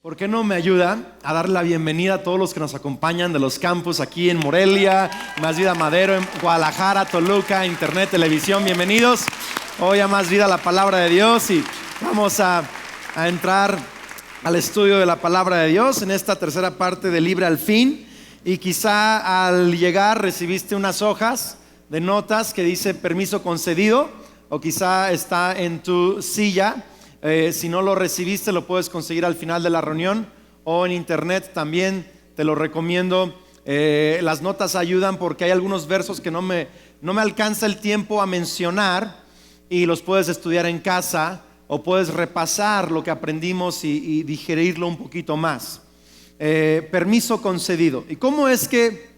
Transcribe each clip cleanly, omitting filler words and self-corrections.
¿Por qué no me ayuda a dar la bienvenida a todos los que nos acompañan de los campus aquí en Morelia, Más Vida Madero, en Guadalajara, Toluca, Internet, Televisión? Bienvenidos hoy a Más Vida, la Palabra de Dios, y vamos a entrar al estudio de la Palabra de Dios en esta tercera parte de Libre al Fin. Y quizá al llegar recibiste unas hojas de notas que dice permiso concedido, o quizá está en tu silla. Si no lo recibiste, lo puedes conseguir al final de la reunión o en internet. También te lo recomiendo. Las notas ayudan porque hay algunos versos que no me alcanza el tiempo a mencionar, y los puedes estudiar en casa o puedes repasar lo que aprendimos y digerirlo un poquito más. Permiso concedido. ¿Y cómo es que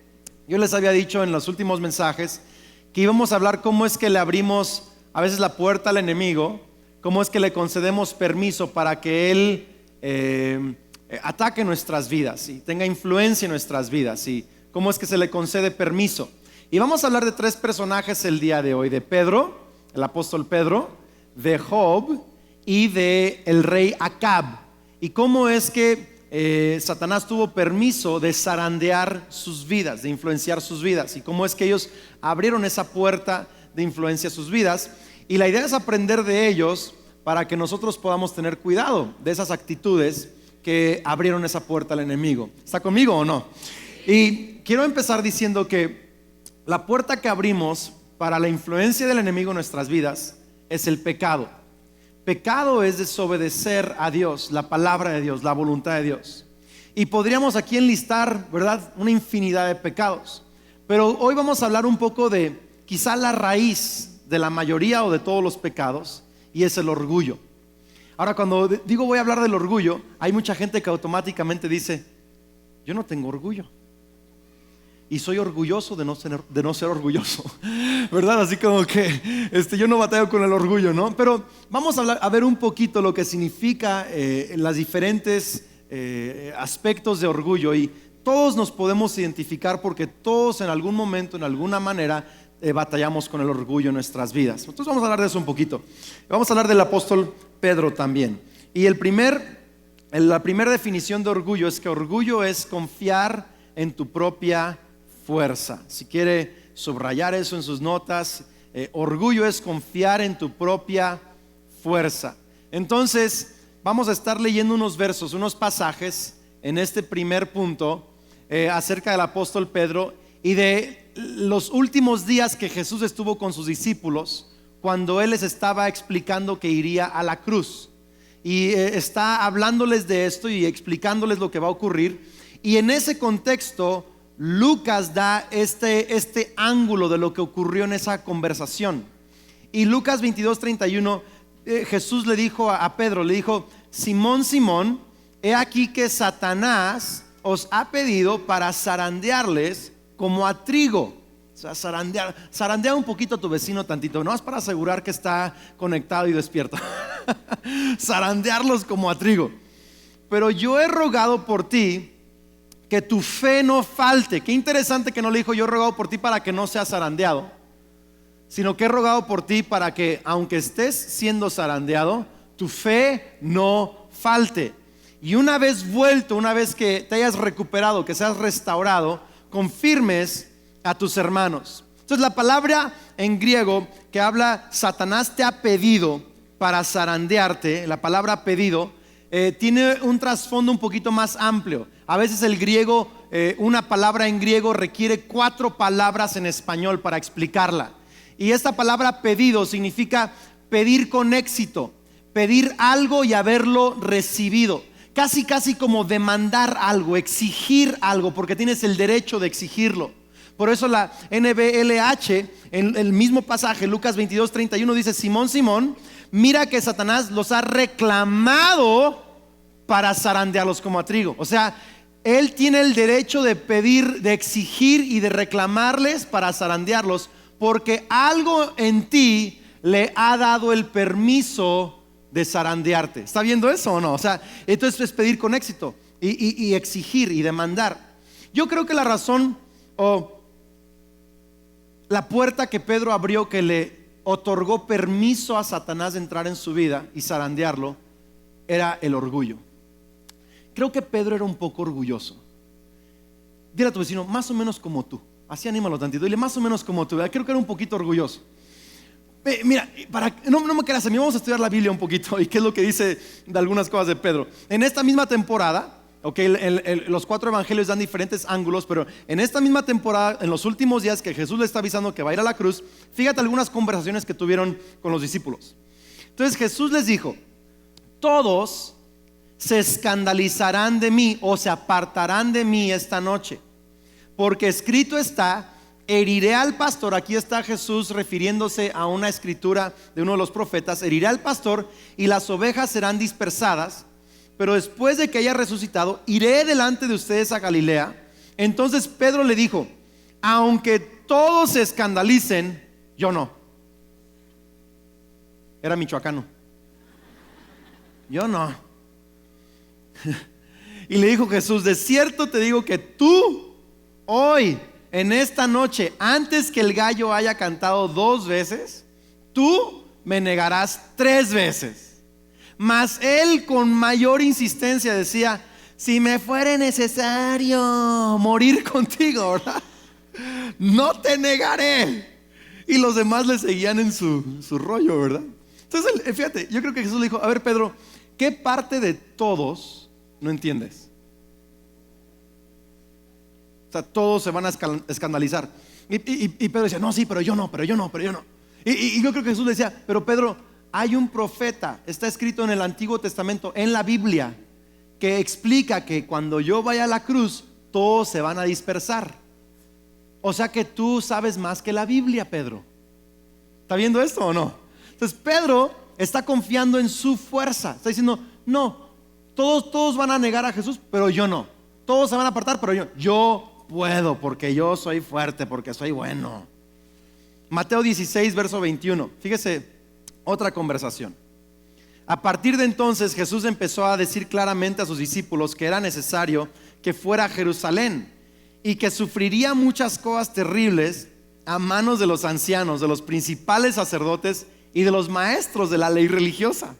yo les había dicho en los últimos mensajes que íbamos a hablar cómo es que le abrimos a veces la puerta al enemigo? ¿Cómo es que le concedemos permiso para que Él ataque nuestras vidas y tenga influencia en nuestras vidas? ¿Y cómo es que se le concede permiso? Y vamos a hablar de tres personajes el día de hoy: de Pedro, el apóstol Pedro, de Job y de el rey Acab. Y cómo es que Satanás tuvo permiso de zarandear sus vidas, de influenciar sus vidas, y cómo es que ellos abrieron esa puerta de influencia a sus vidas. Y la idea es aprender de ellos para que nosotros podamos tener cuidado de esas actitudes que abrieron esa puerta al enemigo. ¿Está conmigo o no? Y quiero empezar diciendo que la puerta que abrimos para la influencia del enemigo en nuestras vidas es el pecado. Pecado es desobedecer a Dios, la palabra de Dios, la voluntad de Dios. Y podríamos aquí enlistar, ¿verdad?, una infinidad de pecados. Pero hoy vamos a hablar un poco de quizá la raíz de la mayoría o de todos los pecados, y es el orgullo. Ahora, cuando digo voy a hablar del orgullo, hay mucha gente que automáticamente dice: yo no tengo orgullo y soy orgulloso de no ser orgulloso, ¿verdad? Así como que yo no batallo con el orgullo, ¿no? Pero vamos a ver un poquito lo que significa las diferentes aspectos de orgullo, y todos nos podemos identificar porque todos en algún momento, en alguna manera, batallamos con el orgullo en nuestras vidas. Entonces vamos a hablar de eso un poquito. Vamos a hablar del apóstol Pedro también. Y la primera definición de orgullo es que orgullo es confiar en tu propia fuerza. Si quiere subrayar eso en sus notas, orgullo es confiar en tu propia fuerza. Entonces vamos a estar leyendo unos versos, unos pasajes en este primer punto acerca del apóstol Pedro y de los últimos días que Jesús estuvo con sus discípulos, cuando Él les estaba explicando que iría a la cruz, y está hablándoles de esto y explicándoles lo que va a ocurrir. Y en ese contexto Lucas da este ángulo de lo que ocurrió en esa conversación. Y Lucas 22:31, Jesús le dijo a Pedro, le dijo: Simón, Simón, he aquí que Satanás os ha pedido para zarandearles como a trigo. O sea, zarandea un poquito a tu vecino tantito, no es para asegurar que está conectado y despierto. Zarandearlos como a trigo. Pero yo he rogado por ti que tu fe no falte. Qué interesante que no le dijo: yo he rogado por ti para que no seas zarandeado, sino que he rogado por ti para que, aunque estés siendo zarandeado, tu fe no falte. Y una vez vuelto, una vez que te hayas recuperado, que seas restaurado, confirmes a tus hermanos. Entonces la palabra en griego que habla Satanás te ha pedido para zarandearte, la palabra pedido, tiene un trasfondo un poquito más amplio. A veces el griego, una palabra en griego requiere 4 palabras en español para explicarla. Y esta palabra pedido significa pedir con éxito, pedir algo y haberlo recibido. Casi como demandar algo, exigir algo, porque tienes el derecho de exigirlo. Por eso la NBLH, en el mismo pasaje, Lucas 22:31, dice: Simón, Simón, mira que Satanás los ha reclamado para zarandearlos como a trigo. O sea, él tiene el derecho de pedir, de exigir y de reclamarles para zarandearlos, porque algo en ti le ha dado el permiso de zarandearte. ¿Está viendo eso o no? O sea, entonces es pedir con éxito y exigir y demandar. Yo creo que la razón o la puerta que Pedro abrió, que le otorgó permiso a Satanás de entrar en su vida y zarandearlo, era el orgullo. creo que Pedro era un poco orgulloso. Dile a tu vecino, más o menos como tú. Así anímalo tantito, dile más o menos como tú. Creo que era un poquito orgulloso. Mira, no me creas a mí, vamos a estudiar la Biblia un poquito y qué es lo que dice de algunas cosas de Pedro. En esta misma temporada, los 4 evangelios dan diferentes ángulos, pero en esta misma temporada, en los últimos días que Jesús le está avisando que va a ir a la cruz, fíjate algunas conversaciones que tuvieron con los discípulos. Entonces Jesús les dijo: todos se escandalizarán de mí o se apartarán de mí esta noche, porque escrito está: heriré al pastor. Aquí está Jesús refiriéndose a una escritura de uno de los profetas. Heriré al pastor y las ovejas serán dispersadas, pero después de que haya resucitado, iré delante de ustedes a Galilea. Entonces Pedro le dijo: aunque todos se escandalicen, yo no. Era michoacano. Yo no. Y le dijo Jesús: de cierto te digo que tú hoy, en esta noche, antes que el gallo haya cantado 2 veces, tú me negarás 3 veces. Mas él con mayor insistencia decía: si me fuere necesario morir contigo, ¿verdad? No te negaré. Y los demás le seguían en su rollo, ¿verdad? Entonces, fíjate, yo creo que Jesús le dijo: a ver, Pedro, ¿qué parte de todos no entiendes? O sea, todos se van a escandalizar. Y Pedro decía: no, sí, pero yo no. Y yo creo que Jesús le decía: pero Pedro, hay un profeta, está escrito en el Antiguo Testamento, en la Biblia, que explica que cuando yo vaya a la cruz, todos se van a dispersar. O sea que tú sabes más que la Biblia, Pedro. ¿Está viendo esto o no? Entonces Pedro está confiando en su fuerza. Está diciendo: no, todos van a negar a Jesús, pero yo no. Todos se van a apartar, pero yo puedo, porque yo soy fuerte, porque soy bueno. Mateo 16, verso 21. Fíjese, otra conversación. A partir de entonces Jesús empezó a decir claramente a sus discípulos que era necesario que fuera a Jerusalén y que sufriría muchas cosas terribles a manos de los ancianos, de los principales sacerdotes y de los maestros de la ley religiosa.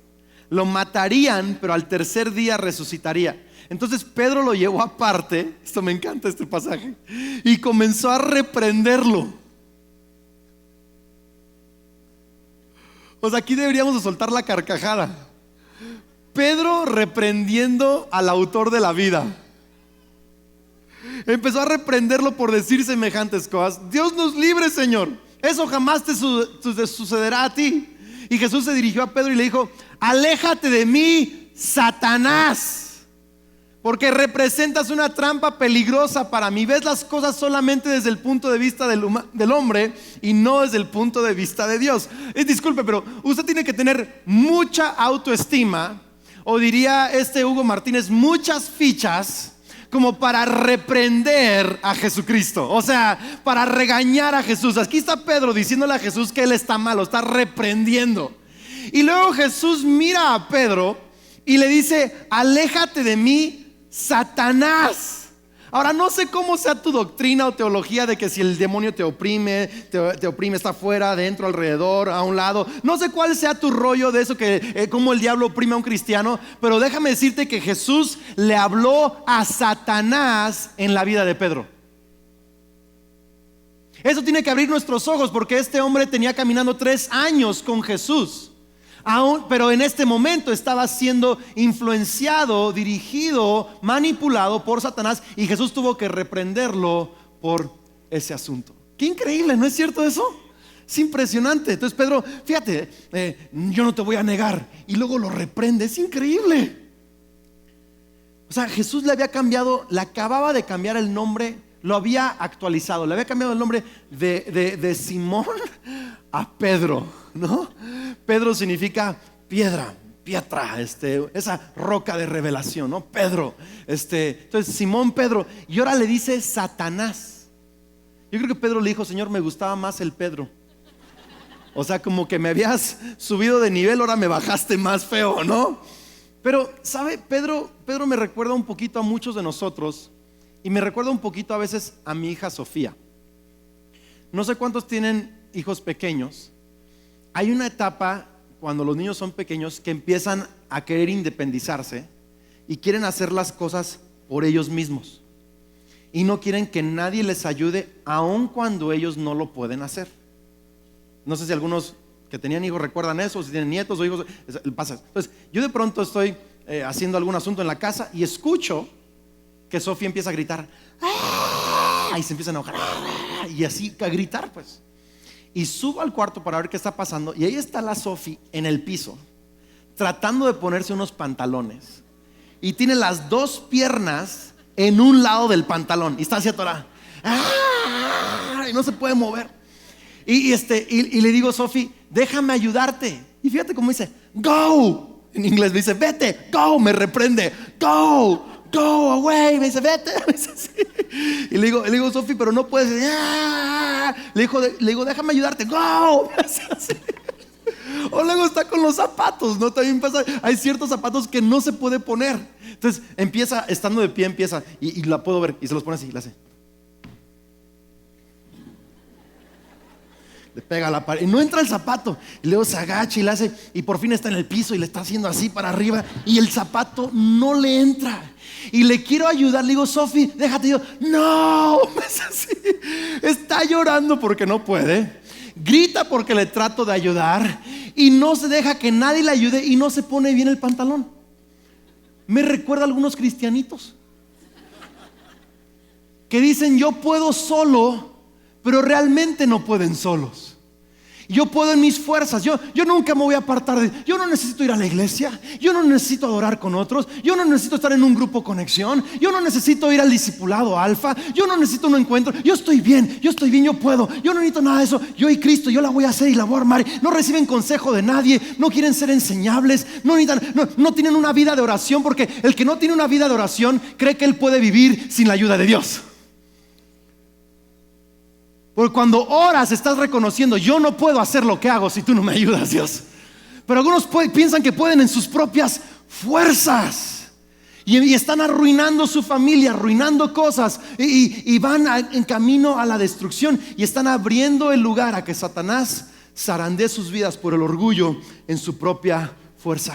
Lo matarían, pero al tercer día resucitaría. Entonces Pedro lo llevó aparte, esto me encanta este pasaje, y comenzó a reprenderlo. O sea, aquí deberíamos de soltar la carcajada. Pedro reprendiendo al autor de la vida. Empezó a reprenderlo por decir semejantes cosas. Dios nos libre, Señor, eso jamás te sucederá a ti. Y Jesús se dirigió a Pedro y le dijo: aléjate de mí, Satanás, porque representas una trampa peligrosa para mí. Ves las cosas solamente desde el punto de vista del hombre y no desde el punto de vista de Dios. Disculpe, pero usted tiene que tener mucha autoestima, o diría Hugo Martínez, muchas fichas, como para reprender a Jesucristo. O sea, para regañar a Jesús. Aquí está Pedro diciéndole a Jesús que él está malo, está reprendiendo. Y luego Jesús mira a Pedro y le dice: aléjate de mí, Satanás. Ahora, no sé cómo sea tu doctrina o teología de que si el demonio te oprime, está afuera, adentro, alrededor, a un lado. No sé cuál sea tu rollo de eso, que cómo el diablo oprime a un cristiano. Pero déjame decirte que Jesús le habló a Satanás en la vida de Pedro. Eso tiene que abrir nuestros ojos, porque este hombre tenía caminando 3 años con Jesús. Pero en este momento estaba siendo influenciado, dirigido, manipulado por Satanás, y Jesús tuvo que reprenderlo por ese asunto. Qué increíble, ¿no es cierto eso? Es impresionante. Entonces Pedro, fíjate, yo no te voy a negar, y luego lo reprende. Es increíble. O sea, Jesús le acababa de cambiar el nombre, lo había actualizado, le había cambiado el nombre de Simón a Pedro, ¿no? Pedro significa piedra, pietra, esa roca de revelación, ¿no? Pedro, entonces Simón Pedro, y ahora le dice Satanás. Yo creo que Pedro le dijo: Señor, me gustaba más el Pedro. O sea, como que me habías subido de nivel, ahora me bajaste más feo, ¿no? Pero, ¿sabe? Pedro me recuerda un poquito a muchos de nosotros, y me recuerda un poquito a veces a mi hija Sofía. No sé cuántos tienen hijos pequeños. Hay una etapa cuando los niños son pequeños que empiezan a querer independizarse y quieren hacer las cosas por ellos mismos. Y no quieren que nadie les ayude, aun cuando ellos no lo pueden hacer. No sé si algunos que tenían hijos recuerdan eso, si tienen nietos o hijos, pasa. Entonces, yo de pronto estoy haciendo algún asunto en la casa y escucho que Sofía empieza a gritar, ¡ah! Y se empieza a enojar, ¡ah! Y así a gritar, pues. Y subo al cuarto para ver qué está pasando, y ahí está la Sofía en el piso, tratando de ponerse unos pantalones, y tiene las dos piernas en un lado del pantalón, y está así atorada, ¡ah! Y no se puede mover. Y le digo, Sofía, déjame ayudarte. Y fíjate cómo dice, go. En inglés me dice, vete, go. Me reprende, go away. Me dice, vete. Me dice así. Y le digo, Sofía, pero no puedes. Le digo, déjame ayudarte, go. Me hace así. O luego está con los zapatos, ¿no? También pasa, hay ciertos zapatos que no se puede poner. Entonces empieza, estando de pie, y la puedo ver, y se los pone así, la hace. Le pega a la pared y no entra el zapato, y luego se agacha y le hace, y por fin está en el piso y le está haciendo así para arriba, y el zapato no le entra. Y le quiero ayudar, le digo, Sofía, déjate. Yo, no, es así. Está llorando porque no puede, grita porque le trato de ayudar, y no se deja que nadie le ayude, y no se pone bien el pantalón. Me recuerda a algunos cristianitos que dicen, yo puedo solo, pero realmente no pueden solos. Yo puedo en mis fuerzas, yo nunca me voy a apartar yo no necesito ir a la iglesia, yo no necesito adorar con otros, yo no necesito estar en un grupo conexión, yo no necesito ir al discipulado alfa, yo no necesito un encuentro, yo estoy bien, yo puedo, yo no necesito nada de eso. Yo y Cristo, yo la voy a hacer y la voy a armar. No reciben consejo de nadie, no quieren ser enseñables, no tienen una vida de oración, porque el que no tiene una vida de oración cree que él puede vivir sin la ayuda de Dios. Porque cuando oras estás reconociendo, yo no puedo hacer lo que hago si tú no me ayudas, Dios. Pero algunos piensan que pueden en sus propias fuerzas, y están arruinando su familia, arruinando cosas, y van en camino a la destrucción, y están abriendo el lugar a que Satanás zarandee sus vidas por el orgullo en su propia fuerza.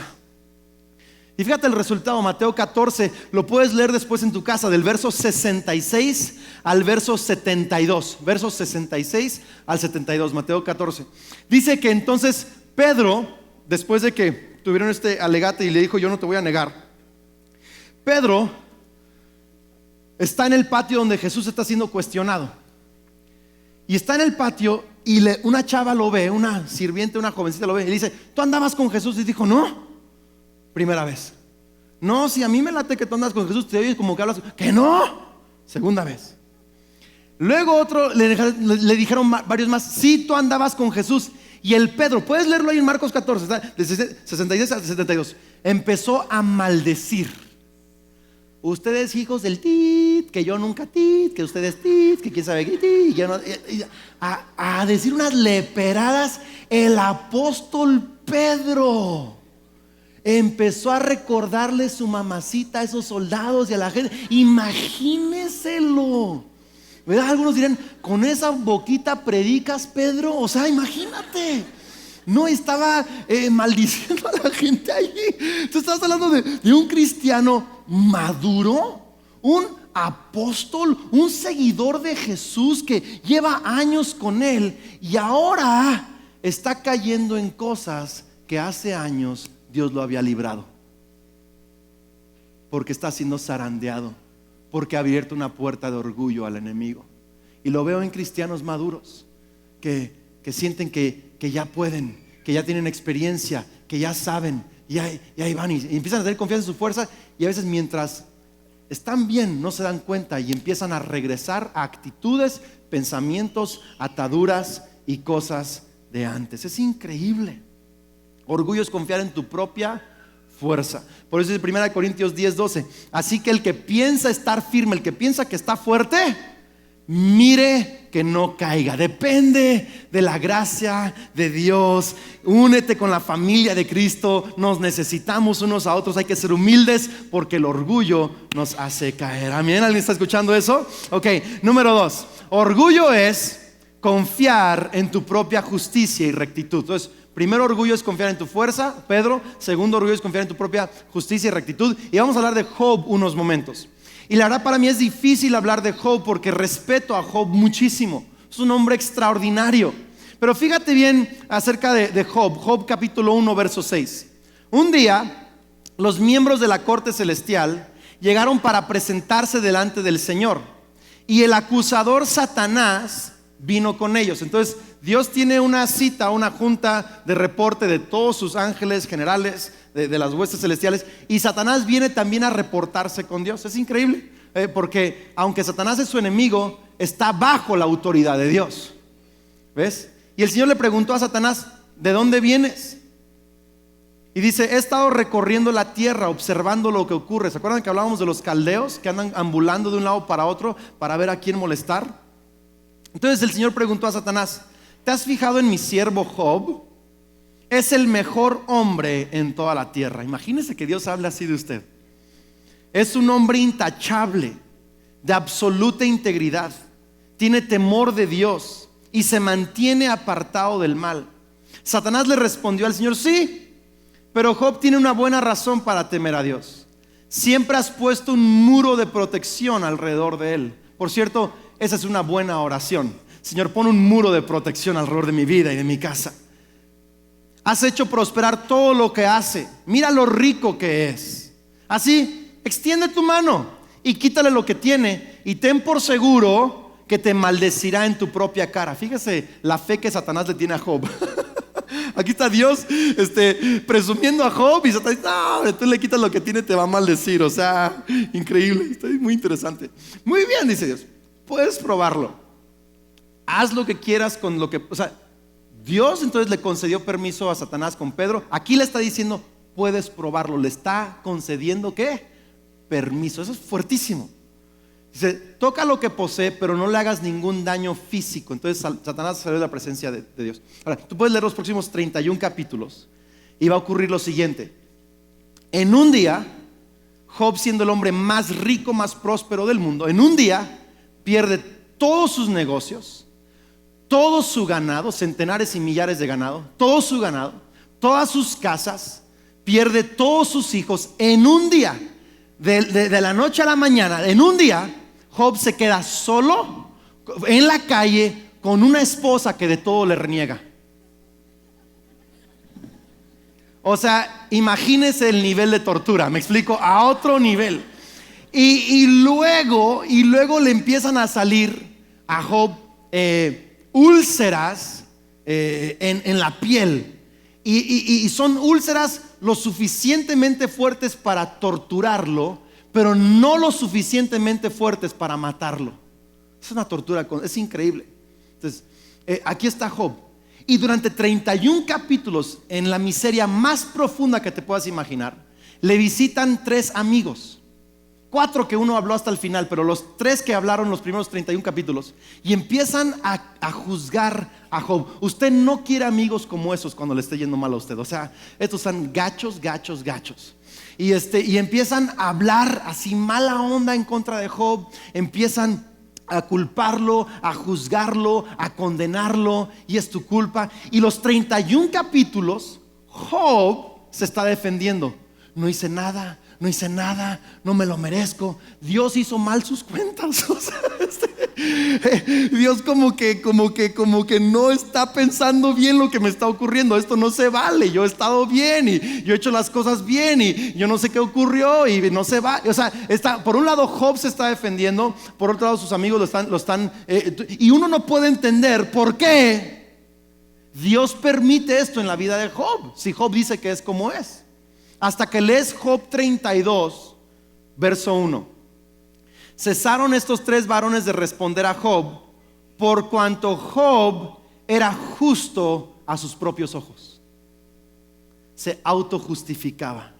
Y fíjate el resultado, Mateo 14, lo puedes leer después en tu casa, del verso 66 al verso 72. Versos 66 al 72, Mateo 14. Dice que entonces Pedro, después de que tuvieron este alegate y le dijo, yo no te voy a negar, Pedro está en el patio donde Jesús está siendo cuestionado. Y está en el patio y una chava lo ve, una sirviente, una jovencita lo ve y le dice, ¿tú andabas con Jesús? Y dijo, no. Primera vez. No, si a mí me late que tú andas con Jesús, te oyes como que hablas. Que no. Segunda vez. Luego otro le dijeron varios más, sí, tú andabas con Jesús. Y el Pedro, puedes leerlo ahí en Marcos 14, de 66 a 72, empezó a maldecir. Ustedes hijos del tit, que yo nunca tit, que ustedes tit, que quién sabe qué tit, yo no, a decir unas leperadas. El apóstol Pedro empezó a recordarle su mamacita a esos soldados y a la gente. Imagínenselo, ¿verdad? Algunos dirán, con esa boquita predicas, Pedro. O sea, imagínate. No estaba maldiciendo a la gente allí. Tú estás hablando de un cristiano maduro, un apóstol, un seguidor de Jesús que lleva años con él, y ahora está cayendo en cosas que hace años Dios lo había librado, porque está siendo zarandeado, porque ha abierto una puerta de orgullo al enemigo. Y lo veo en cristianos maduros que sienten que ya pueden, que ya tienen experiencia, que ya saben, y ahí van y empiezan a tener confianza en su fuerza, y a veces mientras están bien no se dan cuenta y empiezan a regresar a actitudes, pensamientos, ataduras y cosas de antes. Es increíble. Orgullo es confiar en tu propia fuerza. Por eso dice 1 Corintios 10:12, así que el que piensa estar firme, el que piensa que está fuerte, mire que no caiga. Depende de la gracia de Dios. Únete con la familia de Cristo. Nos necesitamos unos a otros. Hay que ser humildes porque el orgullo nos hace caer. Amén. ¿Alguien está escuchando eso? Ok, número 2. Orgullo es confiar en tu propia justicia y rectitud. Entonces, Primero, orgullo es confiar en tu fuerza, Pedro. Segundo, orgullo es confiar en tu propia justicia y rectitud. Y vamos a hablar de Job unos momentos. Y la verdad, para mí es difícil hablar de Job porque respeto a Job muchísimo. Es un hombre extraordinario. Pero fíjate bien acerca de Job. Job capítulo 1, verso 6. Un día, los miembros de la corte celestial llegaron para presentarse delante del Señor, y el acusador Satanás vino con ellos. Entonces Dios tiene una cita, una junta de reporte de todos sus ángeles generales, de las huestes celestiales, y Satanás viene también a reportarse con Dios. Es increíble, porque aunque Satanás es su enemigo, está bajo la autoridad de Dios. ¿Ves? Y el Señor le preguntó a Satanás: ¿de dónde vienes? Y dice: he estado recorriendo la tierra, observando lo que ocurre. ¿Se acuerdan que hablábamos de los caldeos que andan ambulando de un lado para otro para ver a quién molestar? Entonces el Señor preguntó a Satanás: ¿te has fijado en mi siervo Job? Es el mejor hombre en toda la tierra. Imagínese que Dios hable así de usted. Es un hombre intachable, de absoluta integridad. Tiene temor de Dios y se mantiene apartado del mal. Satanás le respondió al Señor: sí, pero Job tiene una buena razón para temer a Dios. Siempre has puesto un muro de protección alrededor de él. Por cierto, esa es una buena oración. Señor, pon un muro de protección alrededor de mi vida y de mi casa. Has hecho prosperar todo lo que hace. Mira lo rico que es. Así, extiende tu mano y quítale lo que tiene, y ten por seguro que te maldecirá en tu propia cara. Fíjese la fe que Satanás le tiene a Job. Aquí está Dios presumiendo a Job, y Satanás dice: no, tú le quitas lo que tiene, te va a maldecir. O sea, increíble, está muy interesante. Muy bien, dice Dios, puedes probarlo. Haz lo que quieras con lo que... O sea, Dios entonces le concedió permiso a Satanás con Pedro. Aquí le está diciendo: puedes probarlo. Le está concediendo ¿qué? Permiso. Eso es fuertísimo. Dice: toca lo que posee, pero no le hagas ningún daño físico. Entonces Satanás salió de la presencia de Dios. Ahora, tú puedes leer los próximos 31 capítulos y va a ocurrir lo siguiente. En un día, Job, siendo el hombre más rico, más próspero del mundo, en un día pierde todos sus negocios, todo su ganado, centenares y millares de ganado, todo su ganado, todas sus casas, pierde todos sus hijos. En un día, de la noche a la mañana, en un día, Job se queda solo en la calle con una esposa que de todo le reniega. O sea, imagínese el nivel de tortura. Me explico, a otro nivel. Y luego le empiezan a salir a Job úlceras en la piel. Y son úlceras lo suficientemente fuertes para torturarlo, pero no lo suficientemente fuertes para matarlo. Es una tortura, es increíble. Entonces, aquí está Job. Y durante 31 capítulos, en la miseria más profunda que te puedas imaginar, le visitan 3 amigos. 4 que uno habló hasta el final, pero los 3 que hablaron los primeros 31 capítulos, y empiezan a juzgar a Job. Usted no quiere amigos como esos cuando le esté yendo mal a usted. O sea, estos son gachos. Y empiezan a hablar así mala onda en contra de Job. Empiezan a culparlo, a juzgarlo, a condenarlo, y es tu culpa. Y los 31 capítulos, Job se está defendiendo. No hice nada, no me lo merezco. Dios hizo mal sus cuentas. O sea, Dios como que no está pensando bien lo que me está ocurriendo. Esto no se vale. Yo he estado bien y yo he hecho las cosas bien y yo no sé qué ocurrió y no se va. O sea, por un lado Job se está defendiendo, por otro lado sus amigos lo están y uno no puede entender por qué Dios permite esto en la vida de Job, si Job dice que es como es. Hasta que lees Job 32, verso 1. Cesaron estos 3 varones de responder a Job, por cuanto Job era justo a sus propios ojos. Se autojustificaba.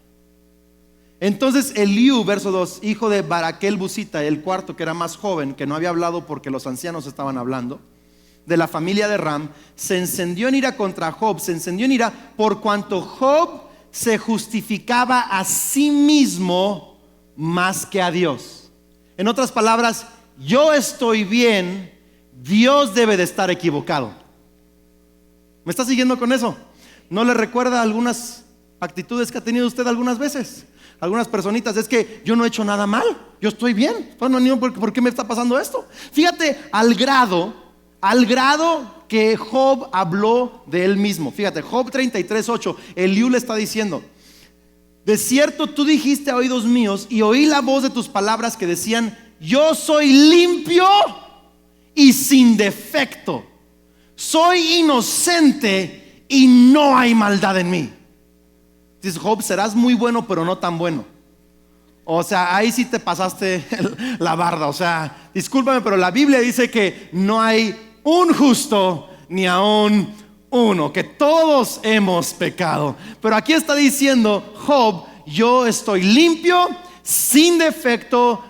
Entonces Eliú, verso 2, hijo de Baraquel Busita, el cuarto, que era más joven, que no había hablado porque los ancianos estaban hablando, de la familia de Ram, se encendió en ira contra Job. Se encendió en ira por cuanto Job se justificaba a sí mismo más que a Dios. En otras palabras, yo estoy bien, Dios debe de estar equivocado. ¿Me está siguiendo con eso? ¿No le recuerda algunas actitudes que ha tenido usted algunas veces? Algunas personitas, es que yo no he hecho nada mal, yo estoy bien. Bueno, ¿por qué me está pasando esto? Fíjate al grado que Job habló de él mismo. Fíjate, Job 33:8, Eliú le está diciendo: de cierto tú dijiste a oídos míos y oí la voz de tus palabras que decían: yo soy limpio y sin defecto, soy inocente y no hay maldad en mí. Dice Job: serás muy bueno pero no tan bueno. O sea, ahí sí te pasaste la barda. O sea, discúlpame, pero la Biblia dice que no hay un justo ni aún uno, que todos hemos pecado. Pero aquí está diciendo Job: yo estoy limpio, sin defecto,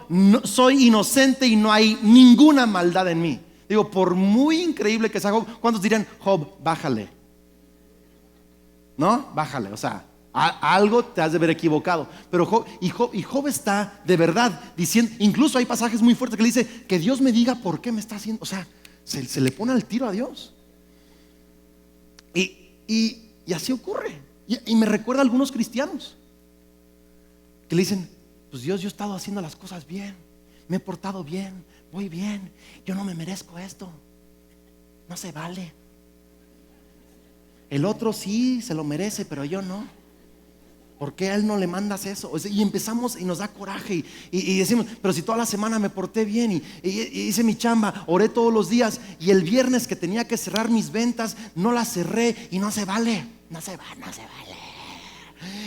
soy inocente y no hay ninguna maldad en mí. Digo, por muy increíble que sea Job, ¿cuántos dirían: Job, bájale? ¿No? Bájale, o sea, algo te has de ver equivocado. Pero Job está de verdad diciendo, incluso hay pasajes muy fuertes que le dice: que Dios me diga por qué me está haciendo. O sea, se le pone al tiro a Dios. Y así ocurre. Y me recuerda a algunos cristianos que le dicen: pues Dios, yo he estado haciendo las cosas bien, me he portado bien, voy bien, yo no me merezco esto, no se vale. El otro sí se lo merece, pero yo no. ¿Por qué a él no le mandas eso? Y empezamos y nos da coraje y decimos: pero si toda la semana me porté bien y hice mi chamba, oré todos los días, y el viernes que tenía que cerrar mis ventas no las cerré, y no se vale, no se vale.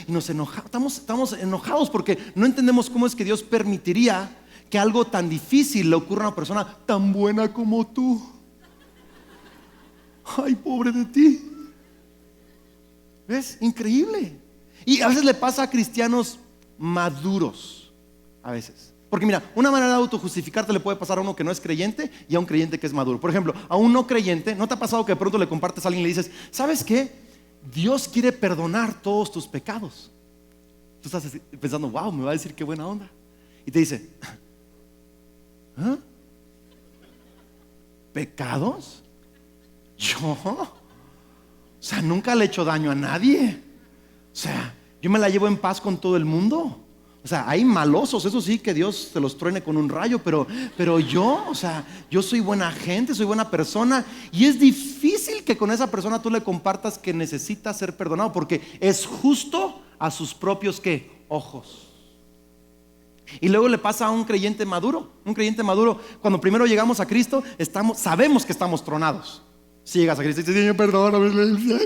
Y nos enojamos, estamos enojados porque no entendemos cómo es que Dios permitiría que algo tan difícil le ocurra a una persona tan buena como tú. Ay, pobre de ti. ¿Ves? Increíble. Y a veces le pasa a cristianos maduros. A veces. Porque mira, una manera de autojustificarte le puede pasar a uno que no es creyente y a un creyente que es maduro. Por ejemplo, a un no creyente, ¿no te ha pasado que de pronto le compartes a alguien y le dices: ¿sabes qué? Dios quiere perdonar todos tus pecados. Tú estás pensando: wow, me va a decir qué buena onda. Y te dice: ¿ah? ¿Pecados? ¿Yo? O sea, nunca le he hecho daño a nadie. O sea, yo me la llevo en paz con todo el mundo. O sea, hay malosos, eso sí, que Dios se los truene con un rayo, pero yo, o sea, yo soy buena gente, soy buena persona. Y es difícil que con esa persona tú le compartas que necesita ser perdonado, porque es justo a sus propios ¿qué? Ojos. Y luego le pasa a un creyente maduro. Un creyente maduro, cuando primero llegamos a Cristo, sabemos que estamos tronados. Si llegas a Cristo y dices: Señor, perdóname,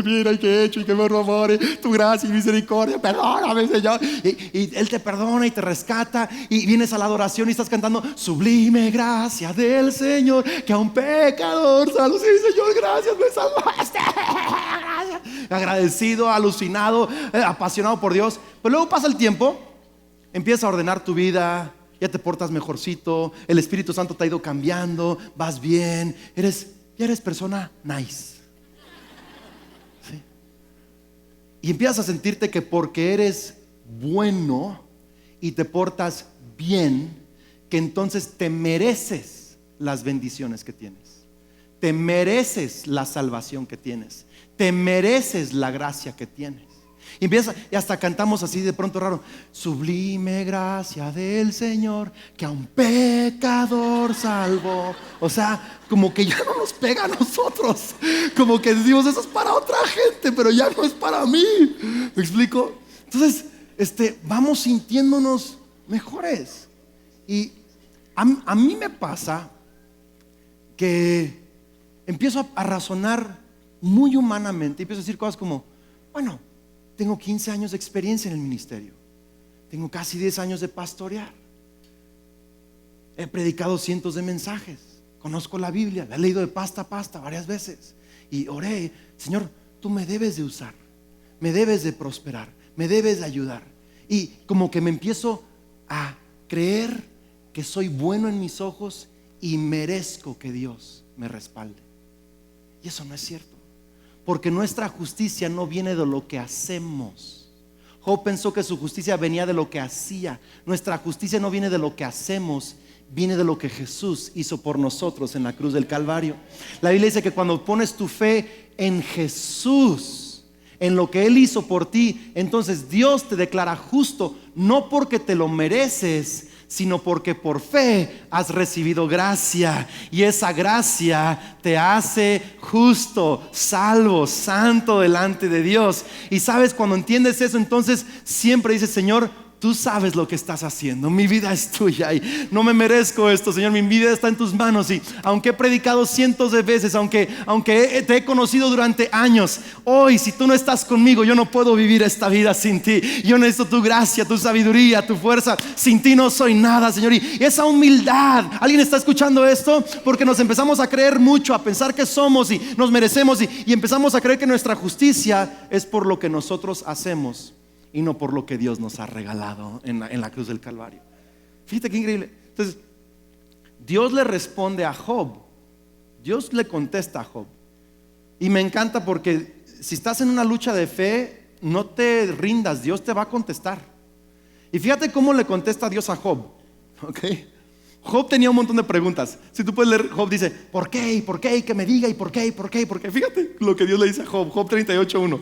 mira que he hecho y que me robore, tu gracia y misericordia, perdóname, Señor. Y Él te perdona y te rescata. Y vienes a la adoración y estás cantando: sublime gracia del Señor, que a un pecador salvo. Sí, Señor, gracias, me salvaste. Gracias. Agradecido, alucinado, apasionado por Dios. Pero luego pasa el tiempo, empiezas a ordenar tu vida, ya te portas mejorcito, el Espíritu Santo te ha ido cambiando, vas bien, ya eres persona nice. ¿Sí? Y empiezas a sentirte que porque eres bueno y te portas bien, que entonces te mereces las bendiciones que tienes, te mereces la salvación que tienes, te mereces la gracia que tienes. Y hasta cantamos así de pronto raro: sublime gracia del Señor, que a un pecador salvó. O sea, como que ya no nos pega a nosotros, como que decimos: eso es para otra gente, pero ya no es para mí. ¿Me explico? Entonces, vamos sintiéndonos mejores. Y a mí me pasa que empiezo a razonar muy humanamente y empiezo a decir cosas como: bueno, tengo 15 años de experiencia en el ministerio, tengo casi 10 años de pastorear, he predicado cientos de mensajes, conozco la Biblia, la he leído de pasta a pasta varias veces y oré: Señor, tú me debes de usar, me debes de prosperar, me debes de ayudar. Y como que me empiezo a creer que soy bueno en mis ojos y merezco que Dios me respalde. Y eso no es cierto. Porque nuestra justicia no viene de lo que hacemos. Job pensó que su justicia venía de lo que hacía. Nuestra justicia no viene de lo que hacemos, viene de lo que Jesús hizo por nosotros en la cruz del Calvario. La Biblia dice que cuando pones tu fe en Jesús, en lo que Él hizo por ti, entonces Dios te declara justo, no porque te lo mereces, sino porque por fe has recibido gracia, y esa gracia te hace justo, salvo, santo delante de Dios. Y sabes, cuando entiendes eso, entonces siempre dices: Señor, tú sabes lo que estás haciendo, mi vida es tuya y no me merezco esto, Señor, mi vida está en tus manos. Y aunque he predicado cientos de veces, aunque te he conocido durante años, hoy si tú no estás conmigo, yo no puedo vivir esta vida sin ti. Yo necesito tu gracia, tu sabiduría, tu fuerza. Sin ti no soy nada, Señor. Y esa humildad, ¿alguien está escuchando esto? Porque nos empezamos a creer mucho, a pensar que somos y nos merecemos, y empezamos a creer que nuestra justicia es por lo que nosotros hacemos y no por lo que Dios nos ha regalado en la cruz del Calvario. Fíjate qué increíble. Entonces, Dios le responde a Job. Dios le contesta a Job. Y me encanta porque si estás en una lucha de fe, no te rindas, Dios te va a contestar. Y fíjate cómo le contesta Dios a Job. ¿Okay? Job tenía un montón de preguntas. Si tú puedes leer, Job dice: ¿por qué? ¿Y por qué? Y que me diga, ¿y por qué? ¿Y por qué? ¿Y por qué? Fíjate lo que Dios le dice a Job. Job 38:1.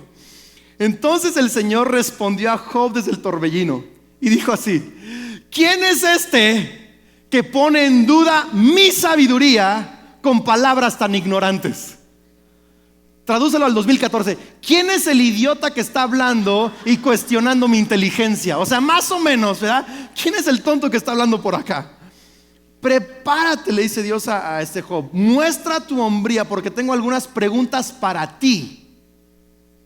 Entonces el Señor respondió a Job desde el torbellino y dijo así: ¿quién es este que pone en duda mi sabiduría con palabras tan ignorantes? Tradúcelo al 2014. ¿Quién es el idiota que está hablando y cuestionando mi inteligencia? O sea, más o menos, ¿verdad? ¿Quién es el tonto que está hablando por acá? Prepárate, le dice Dios a este Job. Muestra tu hombría, porque tengo algunas preguntas para ti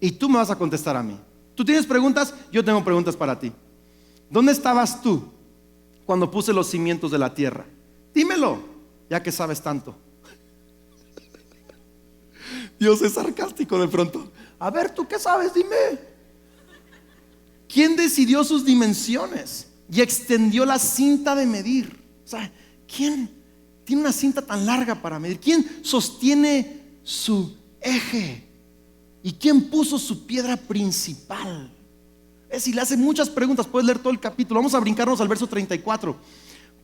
y tú me vas a contestar a mí. Tú tienes preguntas, yo tengo preguntas para ti. ¿Dónde estabas tú cuando puse los cimientos de la tierra? Dímelo, ya que sabes tanto. Dios es sarcástico de pronto. A ver, ¿tú qué sabes? Dime. ¿Quién decidió sus dimensiones y extendió la cinta de medir? O sea, ¿quién tiene una cinta tan larga para medir? ¿Quién sostiene su eje? ¿Y quién puso su piedra principal? Es decir, le hace muchas preguntas. Puedes leer todo el capítulo. Vamos a brincarnos al verso 34.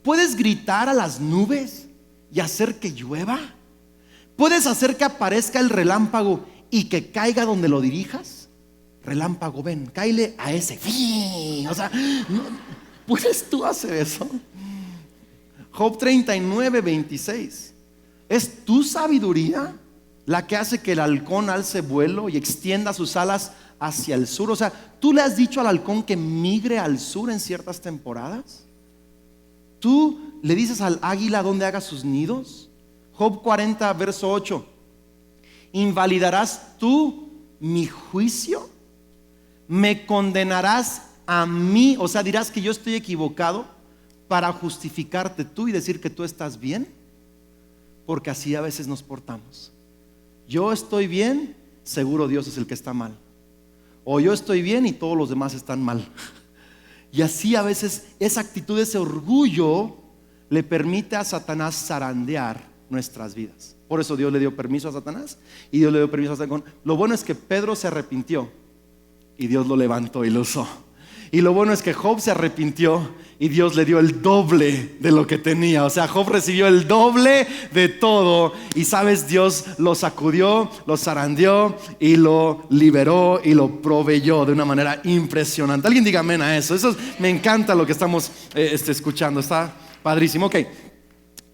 ¿Puedes gritar a las nubes y hacer que llueva? ¿Puedes hacer que aparezca el relámpago y que caiga donde lo dirijas? Relámpago, ven, cáele a ese. O sea, ¿puedes tú hacer eso? Job 39:26. ¿Es tu sabiduría la que hace que el halcón alce vuelo y extienda sus alas hacia el sur? O sea, ¿tú le has dicho al halcón que migre al sur en ciertas temporadas? ¿Tú le dices al águila dónde haga sus nidos? Job 40, verso 8. ¿Invalidarás tú mi juicio? ¿Me condenarás a mí? O sea, dirás que yo estoy equivocado para justificarte tú y decir que tú estás bien. Porque así a veces nos portamos. Yo estoy bien, seguro Dios es el que está mal. O yo estoy bien y todos los demás están mal. Y así a veces esa actitud, ese orgullo, le permite a Satanás zarandear nuestras vidas. Por eso Dios le dio permiso a Satanás y Dios le dio permiso a Satanás. Lo bueno es que Pedro se arrepintió y Dios lo levantó y lo usó. Y lo bueno es que Job se arrepintió y Dios le dio el doble de lo que tenía. O sea, Job recibió el doble de todo. Y sabes, Dios lo sacudió, lo zarandeó y lo liberó y lo proveyó de una manera impresionante. Alguien diga amén a eso. Eso me encanta lo que estamos escuchando. Está padrísimo. Ok,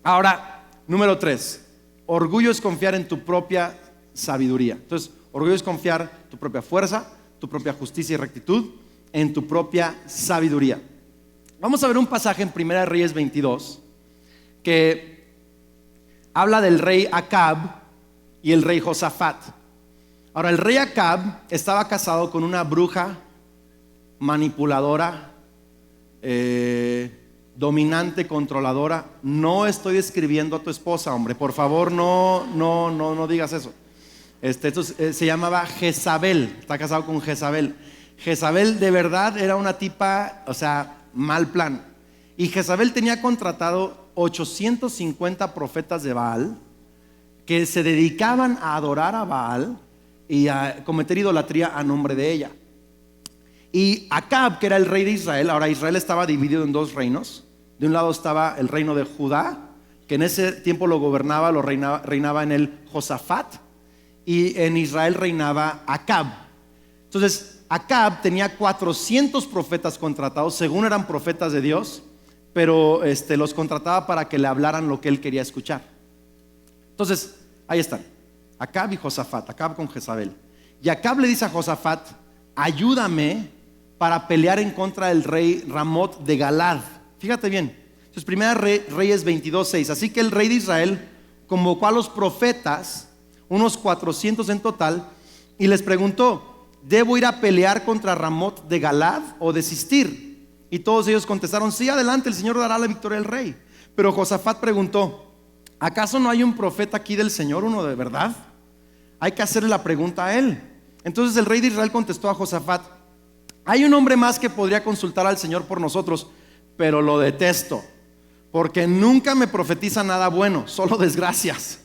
ahora, número 3. Orgullo es confiar en tu propia sabiduría. Entonces, orgullo es confiar en tu propia fuerza, tu propia justicia y rectitud, en tu propia sabiduría. Vamos a ver un pasaje en 1 Reyes 22 que habla del rey Acab y el rey Josafat. Ahora, el rey Acab estaba casado con una bruja manipuladora, dominante, controladora. No estoy describiendo a tu esposa, hombre, por favor, no digas eso. Esto se llamaba Jezabel. Está casado con Jezabel. Jezabel de verdad era una tipa, o sea, mal plan. Y Jezabel tenía contratado 850 profetas de Baal que se dedicaban a adorar a Baal y a cometer idolatría a nombre de ella. Y Acab, que era el rey de Israel, ahora Israel estaba dividido en dos reinos. De un lado estaba el reino de Judá, que en ese tiempo lo reinaba en el Josafat, y en Israel reinaba Acab. Entonces Acab tenía 400 profetas contratados, según eran profetas de Dios, pero los contrataba para que le hablaran lo que él quería escuchar. Entonces, ahí están, Acab y Josafat, Acab con Jezabel. Y Acab le dice a Josafat: ayúdame para pelear en contra del rey Ramot de Galad. Fíjate bien, entonces Primera Reyes 22:6. Así que el rey de Israel convocó a los profetas, unos 400 en total, y les preguntó: ¿debo ir a pelear contra Ramot de Galad o desistir? Y todos ellos contestaron: sí, adelante, el Señor dará la victoria al rey. Pero Josafat preguntó: ¿acaso no hay un profeta aquí del Señor, uno de verdad? Hay que hacerle la pregunta a él. Entonces el rey de Israel contestó a Josafat: hay un hombre más que podría consultar al Señor por nosotros, pero lo detesto, porque nunca me profetiza nada bueno, solo desgracias.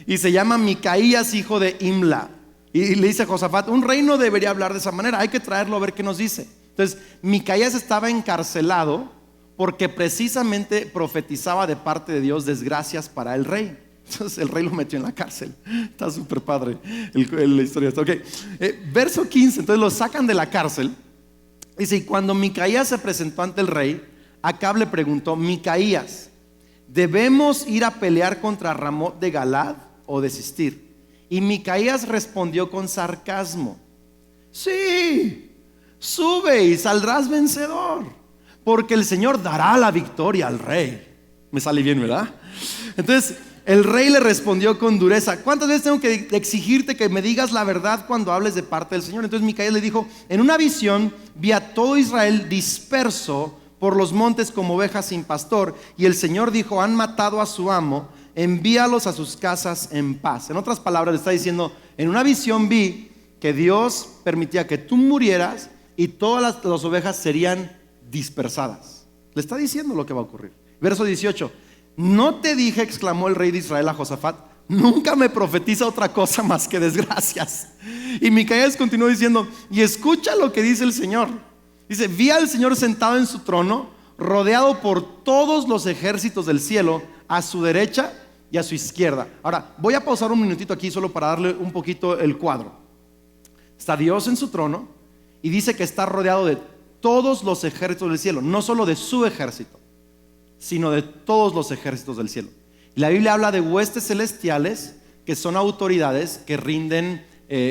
Y se llama Micaías, hijo de Imla. Y le dice a Josafat: un rey no debería hablar de esa manera, hay que traerlo a ver qué nos dice. Entonces Micaías estaba encarcelado porque precisamente profetizaba de parte de Dios desgracias para el rey. Entonces el rey lo metió en la cárcel. Está súper padre la historia. Okay. Verso 15, entonces lo sacan de la cárcel. Dice: y cuando Micaías se presentó ante el rey, Acab le preguntó: Micaías, ¿debemos ir a pelear contra Ramot de Galad o desistir? Y Micaías respondió con sarcasmo: sí, sube y saldrás vencedor, porque el Señor dará la victoria al rey. Me sale bien, ¿verdad? Entonces el rey le respondió con dureza: ¿cuántas veces tengo que exigirte que me digas la verdad cuando hables de parte del Señor? Entonces Micaías le dijo: en una visión vi a todo Israel disperso por los montes como ovejas sin pastor, y el Señor dijo: han matado a su amo, envíalos a sus casas en paz. En otras palabras le está diciendo: en una visión vi que Dios permitía que tú murieras y todas las ovejas serían dispersadas. Le está diciendo lo que va a ocurrir. Verso 18: ¿no te dije, exclamó el rey de Israel a Josafat, nunca me profetiza otra cosa más que desgracias? Y Micaías continuó diciendo: y escucha lo que dice el Señor. Dice: vi al Señor sentado en su trono, rodeado por todos los ejércitos del cielo, a su derecha y a su izquierda. Ahora voy a pausar un minutito aquí solo para darle un poquito el cuadro. Está Dios en su trono y dice que está rodeado de todos los ejércitos del cielo, no solo de su ejército, sino de todos los ejércitos del cielo. Y la Biblia habla de huestes celestiales, que son autoridades que rinden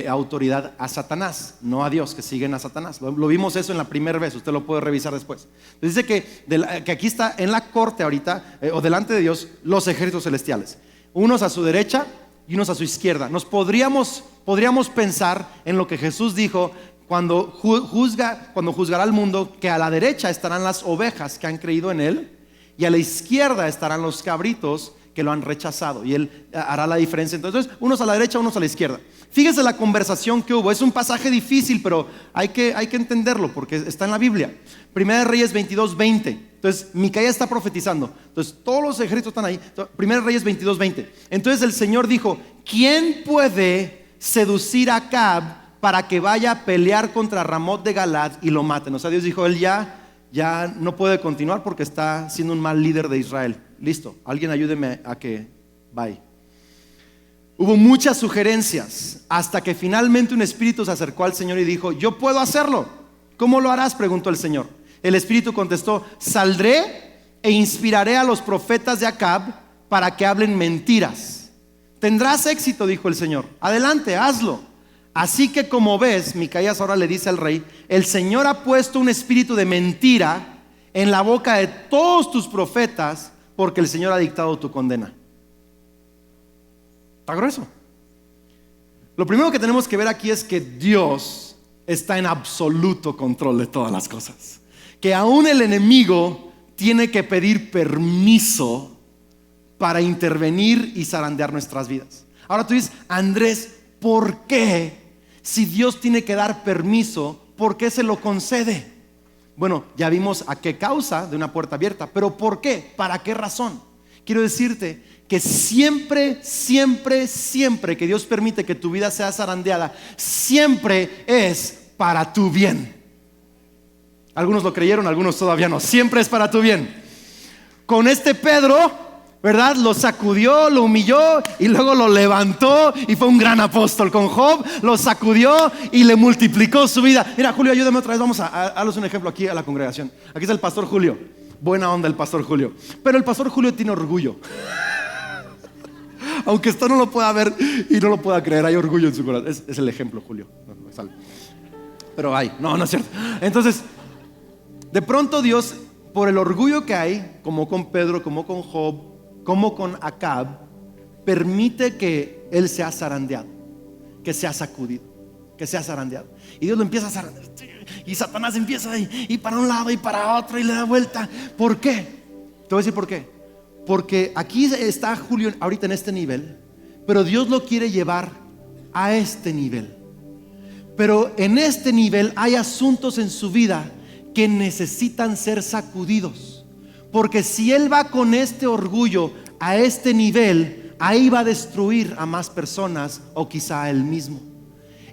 autoridad a Satanás, no a Dios, que siguen a Satanás. Lo vimos eso en la primera vez, usted lo puede revisar después. Entonces dice que aquí está en la corte ahorita, o delante de Dios, los ejércitos celestiales, unos a su derecha y unos a su izquierda. Podríamos pensar en lo que Jesús dijo cuando juzgará al mundo, que a la derecha estarán las ovejas que han creído en él, y a la izquierda estarán los cabritos que lo han rechazado, y él hará la diferencia. Entonces, unos a la derecha, unos a la izquierda. Fíjese la conversación que hubo. Es un pasaje difícil, pero hay que entenderlo porque está en la Biblia. Primera Reyes 22:20. Entonces Micaías está profetizando. Entonces todos los ejércitos están ahí. Primera Reyes 22:20. Entonces el Señor dijo: ¿quién puede seducir a Acab para que vaya a pelear contra Ramot de Galad y lo maten? O sea, Dios dijo: él ya no puede continuar porque está siendo un mal líder de Israel. Listo, alguien ayúdeme a que vaya. Hubo muchas sugerencias hasta que finalmente un espíritu se acercó al Señor y dijo: yo puedo hacerlo. ¿Cómo lo harás?, preguntó el Señor. El espíritu contestó: saldré e inspiraré a los profetas de Acab para que hablen mentiras. Tendrás éxito, dijo el Señor. Adelante, hazlo. Así que, como ves, Micaías ahora le dice al rey: el Señor ha puesto un espíritu de mentira en la boca de todos tus profetas, porque el Señor ha dictado tu condena. Está grueso. Lo primero que tenemos que ver aquí es que Dios está en absoluto control de todas las cosas, que aún el enemigo tiene que pedir permiso para intervenir y zarandear nuestras vidas. Ahora tú dices: Andrés, ¿por qué? Si Dios tiene que dar permiso, ¿por qué se lo concede? Bueno, ya vimos a qué causa de una puerta abierta, pero ¿por qué? ¿Para qué razón? Quiero decirte que siempre que Dios permite que tu vida sea zarandeada, siempre es para tu bien. Algunos lo creyeron, algunos todavía no. Siempre es para tu bien. Con este Pedro ¿verdad? Lo sacudió, lo humilló y luego lo levantó y fue un gran apóstol. Con Job lo sacudió y le multiplicó su vida. Mira, Julio, ayúdame otra vez. Vamos a darles un ejemplo aquí a la congregación. Aquí está el pastor Julio. Buena onda el pastor Julio. Pero el pastor Julio tiene orgullo. Aunque esto no lo pueda ver y no lo pueda creer, hay orgullo en su corazón. Es el ejemplo, Julio. Pero hay, no es cierto. Entonces, de pronto Dios, por el orgullo que hay, como con Pedro, como con Job, como con Acab, permite que él sea zarandeado, que sea sacudido, que sea zarandeado. Y Dios lo empieza a zarandear. Y Satanás empieza a ir para un lado y para otro y le da vuelta. ¿Por qué? Te voy a decir por qué. Porque aquí está Julio ahorita en este nivel, pero Dios lo quiere llevar a este nivel. Pero en este nivel hay asuntos en su vida que necesitan ser sacudidos. Porque si él va con este orgullo a este nivel, ahí va a destruir a más personas o quizá a él mismo.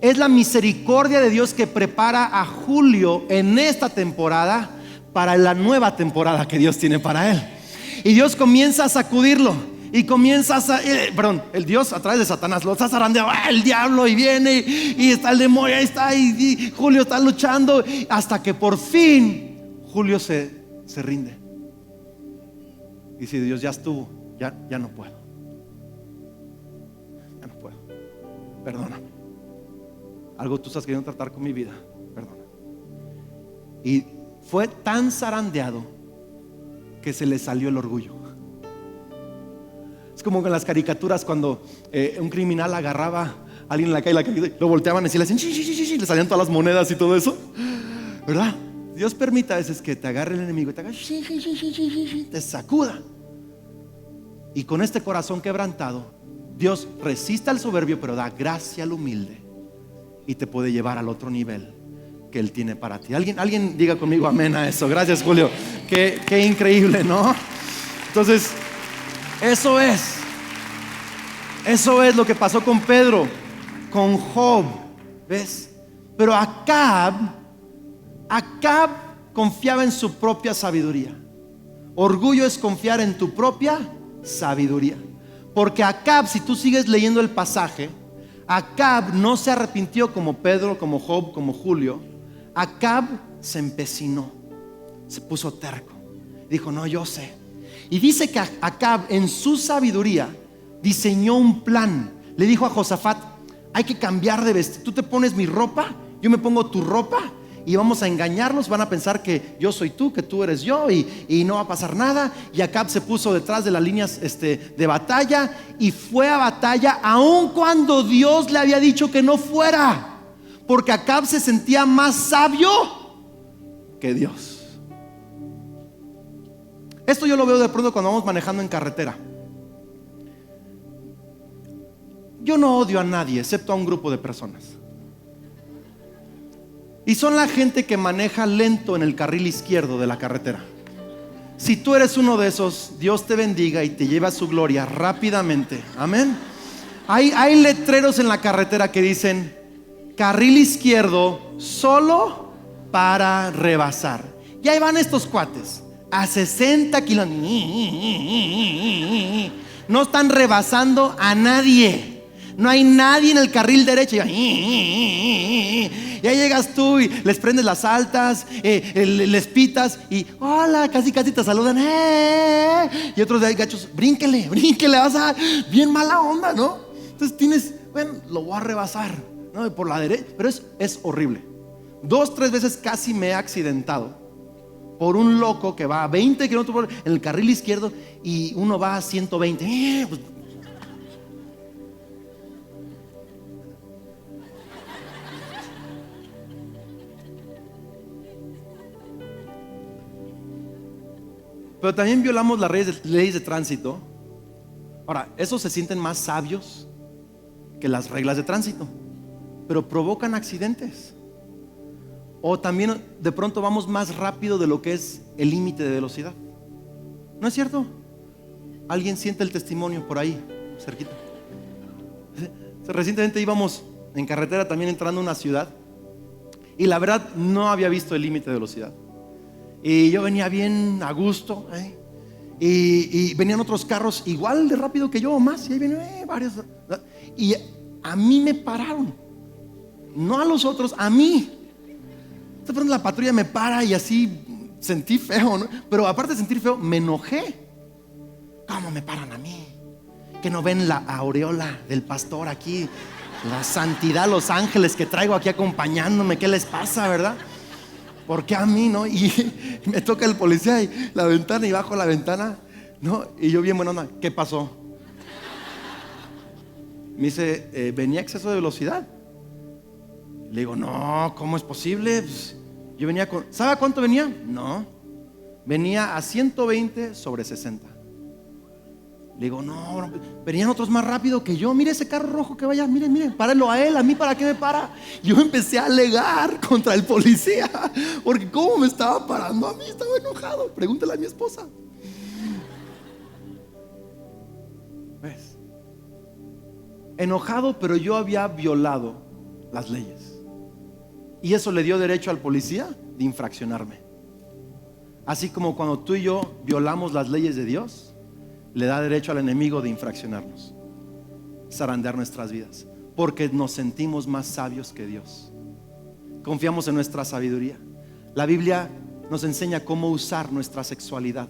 Es la misericordia de Dios que prepara a Julio en esta temporada para la nueva temporada que Dios tiene para él. Y Dios comienza a sacudirlo y comienza el Dios a través de Satanás lo está zarandeando, el diablo, y viene y está el demonio, ahí está, y Julio está luchando hasta que por fin Julio se rinde y dice: Dios, ya estuvo, ya no puedo, perdóname, algo tú estás queriendo tratar con mi vida, perdona. Y fue tan zarandeado que se le salió el orgullo. Es como en las caricaturas cuando un criminal agarraba a alguien en la calle, lo volteaban y le hacían le salían todas las monedas y todo eso, ¿verdad? Dios permite a veces que te agarre el enemigo y te haga te sacuda. Y con este corazón quebrantado, Dios resiste al soberbio, pero da gracia al humilde y te puede llevar al otro nivel que Él tiene para ti. Alguien diga conmigo amén a eso. Gracias, Julio. Qué increíble, ¿no? Entonces, eso es lo que pasó con Pedro, con Job, ¿ves? Pero Acab confiaba en su propia sabiduría. Orgullo es confiar en tu propia sabiduría. Porque Acab, si tú sigues leyendo el pasaje, Acab no se arrepintió como Pedro, como Job, como Julio. Acab se empecinó, se puso terco, dijo: no, yo sé. Y dice que Acab en su sabiduría diseñó un plan. Le dijo a Josafat: hay que cambiar de vestir, tú te pones mi ropa, yo me pongo tu ropa y vamos a engañarlos. Van a pensar que yo soy tú, que tú eres yo, y no va a pasar nada. Y Acab se puso detrás de las líneas de batalla y fue a batalla, aun cuando Dios le había dicho que no fuera, porque Acab se sentía más sabio que Dios. Esto yo lo veo de pronto cuando vamos manejando en carretera. Yo no odio a nadie excepto a un grupo de personas, y son la gente que maneja lento en el carril izquierdo de la carretera. Si tú eres uno de esos, Dios te bendiga y te lleva a su gloria rápidamente. Amén. Hay letreros en la carretera que dicen: carril izquierdo solo para rebasar. Y ahí van estos cuates a 60 kilómetros. No están rebasando a nadie. No hay nadie en el carril derecho. Y ahí llegas tú y les prendes las altas, les pitas y hola, casi te saludan. Y otros de ahí gachos: brínquele, vas a bien mala onda, ¿no? Entonces bueno, lo voy a rebasar, ¿no? Por la derecha, pero es horrible. 2-3 veces casi me he accidentado por un loco que va a 20 kilómetros por hora en el carril izquierdo y uno va a 120. Pues, pero también violamos las leyes de tránsito. Ahora, esos se sienten más sabios que las reglas de tránsito, pero provocan accidentes. O también de pronto vamos más rápido de lo que es el límite de velocidad. ¿No es cierto? ¿Alguien siente el testimonio por ahí, cerquita? Recientemente íbamos en carretera también entrando a una ciudad, y la verdad no había visto el límite de velocidad. Y yo venía bien a gusto, y venían otros carros igual de rápido que yo o más, y ahí venían varios, y a mí me pararon, no a los otros, a mí. De pronto la patrulla me para y así sentí feo, ¿no? Pero aparte de sentir feo, me enojé. ¿Cómo me paran a mí? Que no ven la aureola del pastor aquí, la santidad, los ángeles que traigo aquí acompañándome. ¿Qué les pasa, verdad? ¿Por qué a mí, no? Y me toca el policía y la ventana, y bajo la ventana, ¿no? Y yo bien buena onda, ¿qué pasó? Me dice, venía a exceso de velocidad. Le digo, no, ¿cómo es posible? Pues, yo venía con, ¿sabe a cuánto venía? No, venía a 120/60. Le digo, no, venían otros más rápido que yo. Mire ese carro rojo que vaya, mire, párenlo a él, a mí ¿para qué me para? Yo empecé a alegar contra el policía, porque ¿cómo me estaba parando a mí? Estaba enojado, pregúntale a mi esposa. ¿Ves? Enojado, pero yo había violado las leyes. Y eso le dio derecho al policía de infraccionarme. Así como cuando tú y yo violamos las leyes de Dios, le da derecho al enemigo de infraccionarnos, zarandear nuestras vidas, porque nos sentimos más sabios que Dios. Confiamos en nuestra sabiduría. La Biblia nos enseña cómo usar nuestra sexualidad,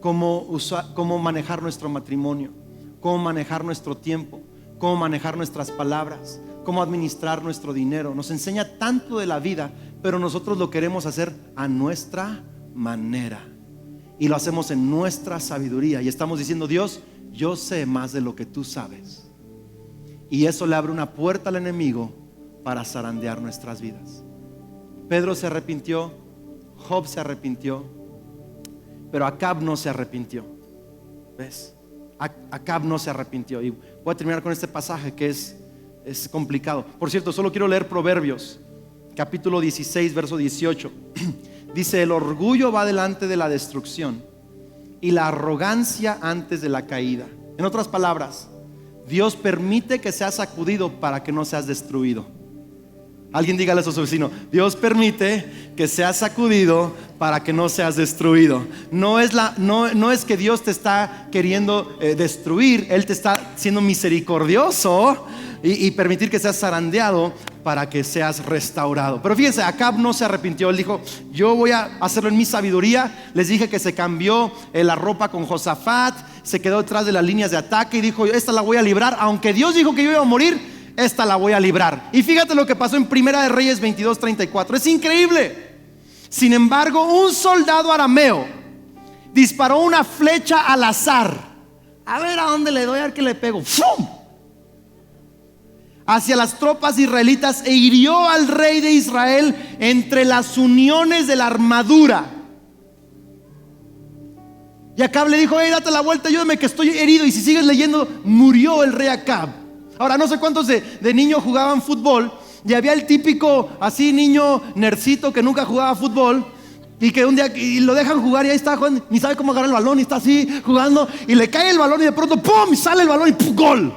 cómo manejar nuestro matrimonio, cómo manejar nuestro tiempo, cómo manejar nuestras palabras, cómo administrar nuestro dinero. Nos enseña tanto de la vida, pero nosotros lo queremos hacer a nuestra manera, y lo hacemos en nuestra sabiduría, y estamos diciendo, Dios, yo sé más de lo que tú sabes, y eso le abre una puerta al enemigo para zarandear nuestras vidas. Pedro se arrepintió, Job se arrepintió, pero Acab no se arrepintió. ¿Ves? Acab no se arrepintió. Y voy a terminar con este pasaje que es complicado. Por cierto, solo quiero leer Proverbios capítulo 16 verso 18. Dice, el orgullo va delante de la destrucción y la arrogancia antes de la caída. En otras palabras, Dios permite que seas sacudido para que no seas destruido. Alguien dígale eso a su vecino, Dios permite que seas sacudido para que no seas destruido. No es que Dios te está queriendo destruir. Él te está siendo misericordioso y permitir que seas zarandeado para que seas restaurado. Pero fíjense, Acab no se arrepintió. Él dijo, yo voy a hacerlo en mi sabiduría. Les dije que se cambió la ropa con Josafat, se quedó detrás de las líneas de ataque y dijo, esta la voy a librar. Aunque Dios dijo que yo iba a morir, esta la voy a librar. Y fíjate lo que pasó en Primera de Reyes 22:34. Es increíble. Sin embargo, un soldado arameo disparó una flecha al azar. A ver a dónde le doy, a ver qué le pego. ¡Fum! Hacia las tropas israelitas, e hirió al rey de Israel entre las uniones de la armadura. Y Acab le dijo, date la vuelta, ayúdame que estoy herido. Y si sigues leyendo, murió el rey Acab. Ahora, no sé cuántos de niños jugaban fútbol, y había el típico así niño nercito que nunca jugaba fútbol, y que un día y lo dejan jugar y ahí está jugando, ni sabe cómo agarrar el balón, y está así jugando, y le cae el balón y de pronto ¡pum! Sale el balón y ¡pum! ¡Gol!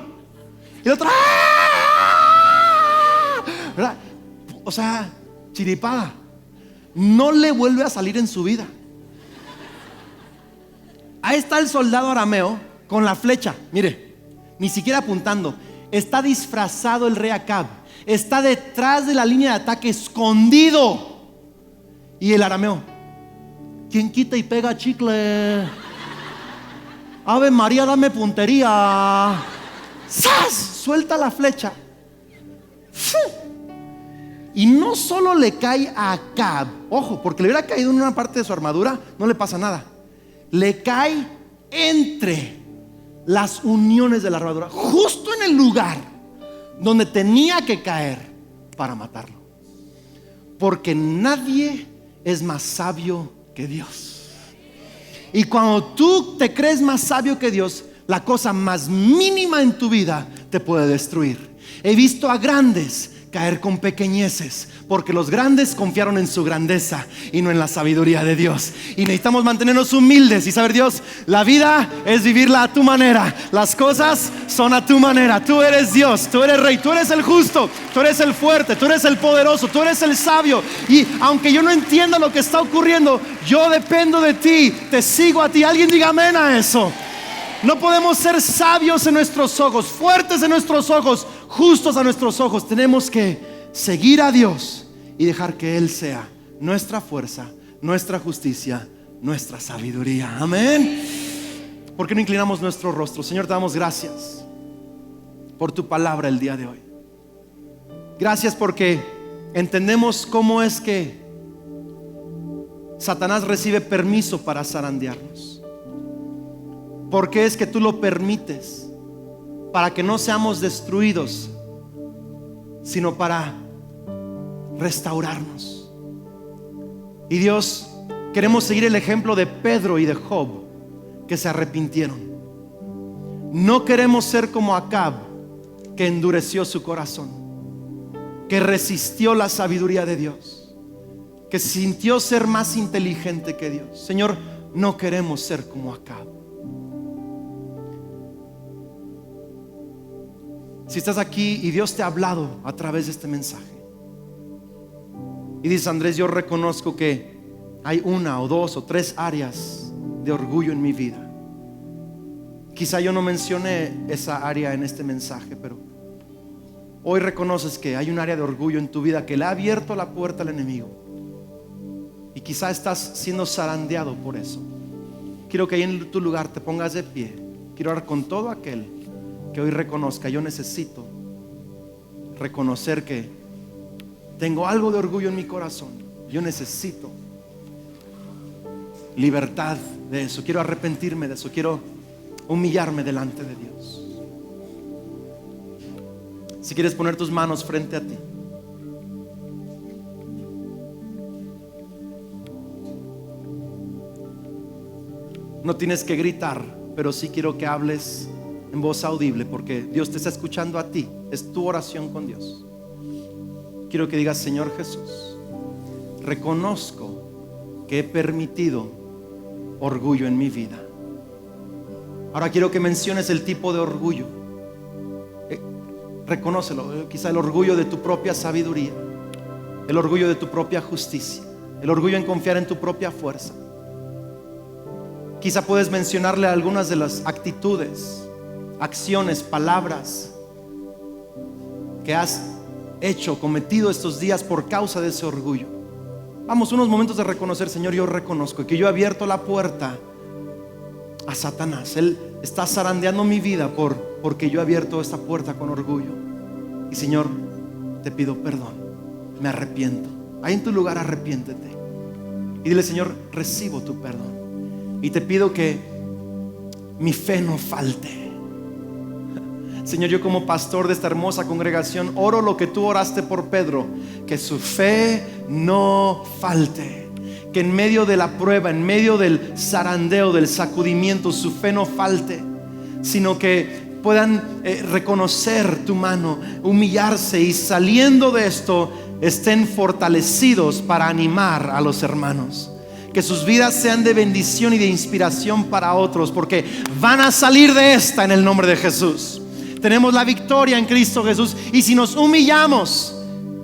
Y el otro ¡ah! ¿Verdad? O sea, chiripada. No le vuelve a salir en su vida. Ahí está el soldado arameo con la flecha, mire, ni siquiera apuntando. Está disfrazado el rey Acab, está detrás de la línea de ataque, escondido. Y el arameo, ¿quién quita y pega chicle? Ave María, dame puntería. ¡Sas! Suelta la flecha. ¡Fu! Y no solo le cae a Acab, ojo, porque le hubiera caído en una parte de su armadura, no le pasa nada. Le cae entre las uniones de la armadura, justo en el lugar donde tenía que caer para matarlo. Porque nadie es más sabio que Dios. Y cuando tú te crees más sabio que Dios, la cosa más mínima en tu vida te puede destruir. He visto a grandes caer con pequeñeces, porque los grandes confiaron en su grandeza y no en la sabiduría de Dios. Y necesitamos mantenernos humildes y saber, Dios, la vida es vivirla a tu manera, las cosas son a tu manera. Tú eres Dios, tú eres Rey, tú eres el justo, tú eres el fuerte, tú eres el poderoso, tú eres el sabio. Y aunque yo no entienda lo que está ocurriendo, yo dependo de ti, te sigo a ti. Alguien diga amén a eso. No podemos ser sabios en nuestros ojos, fuertes en nuestros ojos, justos a nuestros ojos. Tenemos que seguir a Dios y dejar que Él sea nuestra fuerza, nuestra justicia, nuestra sabiduría. Amén. ¿Por qué no inclinamos nuestro rostro? Señor, te damos gracias por tu palabra el día de hoy. Gracias porque entendemos cómo es que Satanás recibe permiso para zarandearnos. ¿Por qué es que tú lo permites? Para que no seamos destruidos, sino para restaurarnos. Y Dios, queremos seguir el ejemplo de Pedro y de Job, que se arrepintieron. No queremos ser como Acab, que endureció su corazón, que resistió la sabiduría de Dios, que sintió ser más inteligente que Dios. Señor, no queremos ser como Acab. Si estás aquí y Dios te ha hablado a través de este mensaje y dices, Andrés, yo reconozco que hay una o dos o tres áreas de orgullo en mi vida. Quizá yo no mencioné esa área en este mensaje, pero hoy reconoces que hay un área de orgullo en tu vida que le ha abierto la puerta al enemigo, y quizá estás siendo zarandeado por eso. Quiero que ahí en tu lugar te pongas de pie. Quiero orar con todo aquel que hoy reconozca, yo necesito reconocer que tengo algo de orgullo en mi corazón. Yo necesito libertad de eso. Quiero arrepentirme de eso. Quiero humillarme delante de Dios. Si quieres poner tus manos frente a ti, no tienes que gritar, pero sí quiero que hables en voz audible, porque Dios te está escuchando a ti. Es tu oración con Dios. Quiero que digas, Señor Jesús, reconozco que he permitido orgullo en mi vida. Ahora quiero que menciones el tipo de orgullo. Reconócelo. Quizá el orgullo de tu propia sabiduría, el orgullo de tu propia justicia, el orgullo en confiar en tu propia fuerza. Quizá puedes mencionarle algunas de las actitudes, acciones, palabras que has hecho, cometido estos días por causa de ese orgullo. Vamos, unos momentos de reconocer, Señor, yo reconozco que yo he abierto la puerta a Satanás. Él está zarandeando mi vida porque yo he abierto esta puerta con orgullo. Y Señor, te pido perdón, me arrepiento. Ahí en tu lugar arrepiéntete y dile, Señor, recibo tu perdón y te pido que mi fe no falte. Señor, yo como pastor de esta hermosa congregación oro lo que tú oraste por Pedro, que su fe no falte, que en medio de la prueba, en medio del zarandeo, del sacudimiento, su fe no falte, sino que puedan reconocer tu mano, humillarse y saliendo de esto estén fortalecidos para animar a los hermanos. Que sus vidas sean de bendición y de inspiración para otros, porque van a salir de esta en el nombre de Jesús. Tenemos la victoria en Cristo Jesús. Y si nos humillamos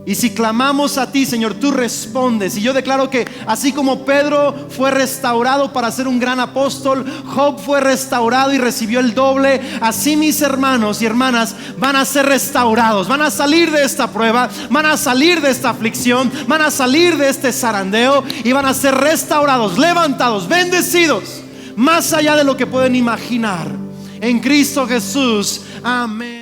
y si clamamos a ti, Señor, tú respondes. Y yo declaro que así como Pedro fue restaurado para ser un gran apóstol, Job fue restaurado y recibió el doble, así mis hermanos y hermanas van a ser restaurados. Van a salir de esta prueba, van a salir de esta aflicción, van a salir de este zarandeo y van a ser restaurados, levantados, bendecidos, más allá de lo que pueden imaginar. En Cristo Jesús, amén.